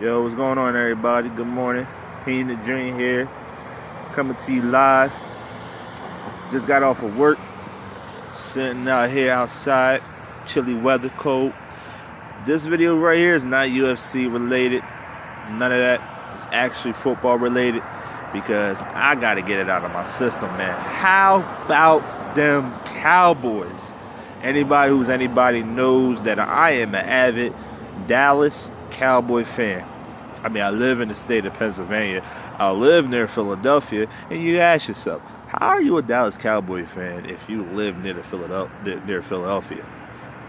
Yo, what's going on, everybody? Good morning. He the Dream here, coming to you live. Just got off of work, sitting out here outside, chilly weather, cold. This video right here is not UFC related, none of that. It's actually football related because I got to get it out of my system, man. How about them Cowboys? Anybody knows that I am an avid Dallas Cowboy fan. I mean, I live in the state of Pennsylvania. I live near Philadelphia, and you ask yourself, how are you a Dallas Cowboy fan if you live near Philadelphia?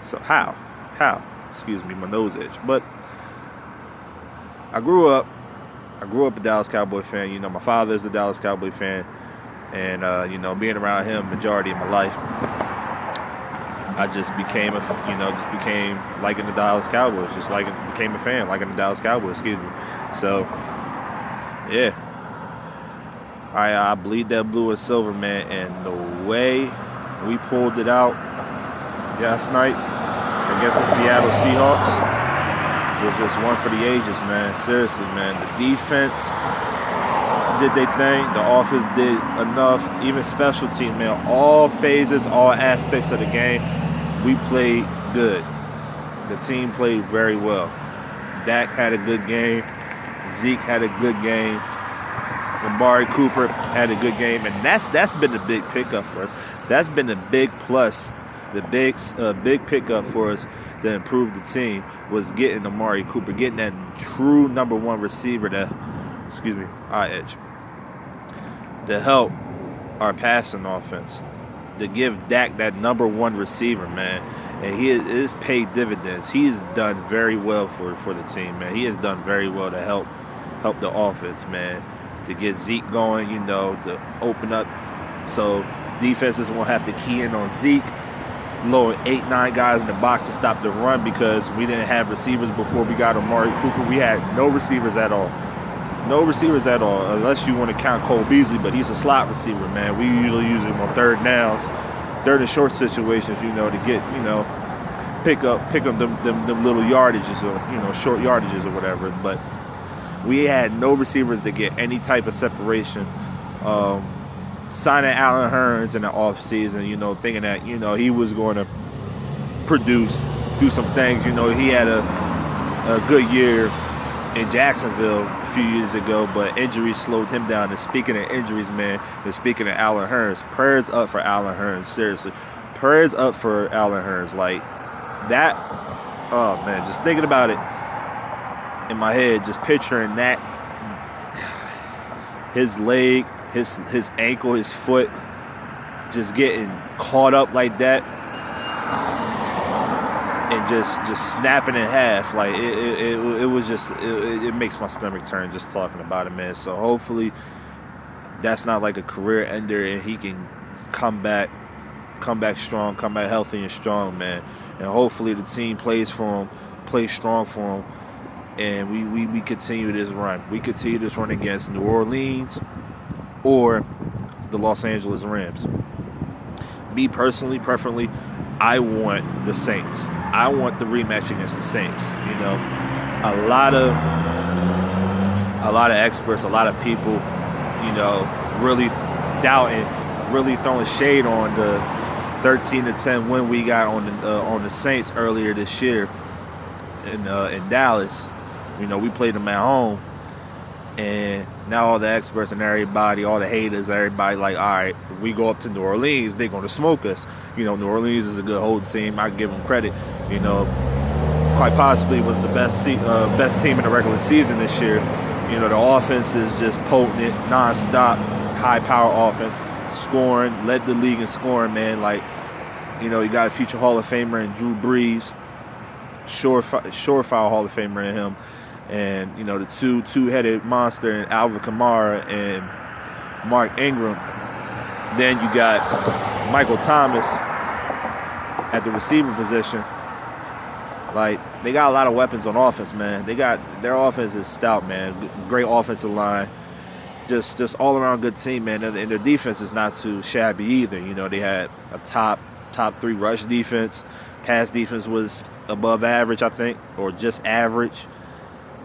So how? Excuse me, my nose itch. But I grew up a Dallas Cowboy fan. You know, my father's a Dallas Cowboy fan, and being around him majority of my life, I just became liking the Dallas Cowboys, became a fan, liking the Dallas Cowboys, excuse me. So, yeah. I bleed that blue and silver, man, and the way we pulled it out last night against the Seattle Seahawks was just one for the ages, man. Seriously, man. The defense did their thing. The offense did enough. Even special teams, man. All phases, all aspects of the game, we played good. The team played very well. Dak had a good game. Zeke had a good game. Amari Cooper had a good game, and that's been the big pickup for us. That's been the big plus, the big pickup for us to improve the team was getting Amari Cooper, getting that true number one receiver to help our passing offense, to give Dak that number one receiver, man. And he is paid dividends. He has done very well for the team, man. He has done very well to help the offense, man. To get Zeke going, to open up so defenses won't have to key in on Zeke. Lower 8-9 guys in the box to stop the run because we didn't have receivers before we got Amari Cooper. We had no receivers at all. No receivers at all, unless you want to count Cole Beasley, but he's a slot receiver, man. We usually use him on third and short situations, to get, pick up them little yardages or, short yardages or whatever. But we had no receivers to get any type of separation. Signing Allen Hurns in the offseason, thinking that, he was going to do some things. He had a good year in Jacksonville a few years ago, but injuries slowed him down. And speaking of injuries, man, and speaking of Allen Hurns, prayers up for Allen Hurns. Seriously, prayers up for Allen Hurns. Like that, oh man, just thinking about it in my head, just picturing that, his leg, his ankle, his foot, just getting caught up like that, and just snapping in half. Like it was just, it makes my stomach turn just talking about it, man. So hopefully that's not like a career ender, and he can come back strong, come back healthy and strong, man. And hopefully the team plays strong for him. And we continue this run. We continue this run against New Orleans or the Los Angeles Rams. Me personally, preferably, I want the Saints. I want the rematch against the Saints. A lot of experts, a lot of people, really doubting, really throwing shade on the 13-10 win we got on the Saints earlier this year in Dallas. We played them at home, and now all the experts and everybody, all the haters, everybody like, all right, if we go up to New Orleans, they're going to smoke us. New Orleans is a good holding team. I give them credit. Quite possibly was the best team in the regular season this year. The offense is just potent, nonstop, high-power offense, scoring, led the league in scoring, man. Like, you got a future Hall of Famer in Drew Brees, surefire Hall of Famer in him. And, the two-headed monster in Alvin Kamara and Mark Ingram. Then you got Michael Thomas at the receiver position. Like, they got a lot of weapons on offense, man. Their offense is stout, man. Great offensive line. Just all-around good team, man. And their defense is not too shabby either. They had a top 3 rush defense. Pass defense was above average, I think, or just average.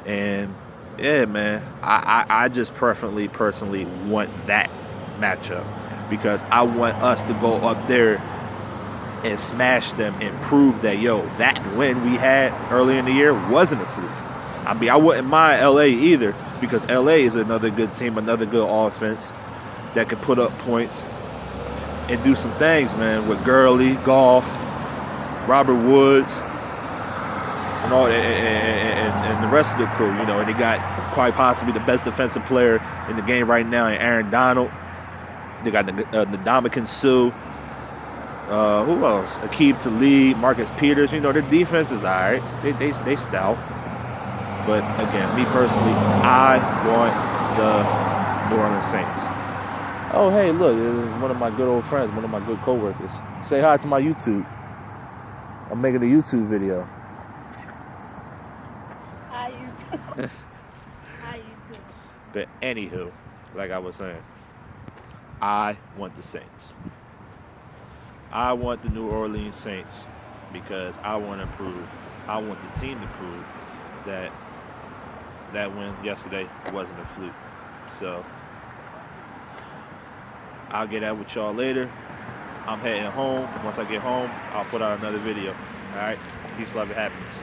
And yeah, man, I just personally want that matchup because I want us to go up there and smash them and prove that, yo, that win we had early in the year wasn't a fluke. I mean, I wouldn't mind LA either because LA is another good team, another good offense that could put up points and do some things, man, with Gurley, Goff, Robert Woods, and all, and the rest of the crew, you know. And they got quite possibly the best defensive player in the game right now, in Aaron Donald. They got the Ndamukong Suh. Who else? Aqib Talib, Marcus Peters. You know, their defense is all right. They stout. But again, me personally, I want the New Orleans Saints. Oh, hey, look, this is one of my good old friends, one of my good coworkers. Say hi to my YouTube. I'm making a YouTube video. Hi, YouTube. Hi, YouTube. But anywho, like I was saying, I want the Saints. I want the New Orleans Saints because I want the team to prove that that win yesterday wasn't a fluke. So I'll get out with y'all later. I'm heading home. Once I get home, I'll put out another video. All right? Peace, love, and happiness.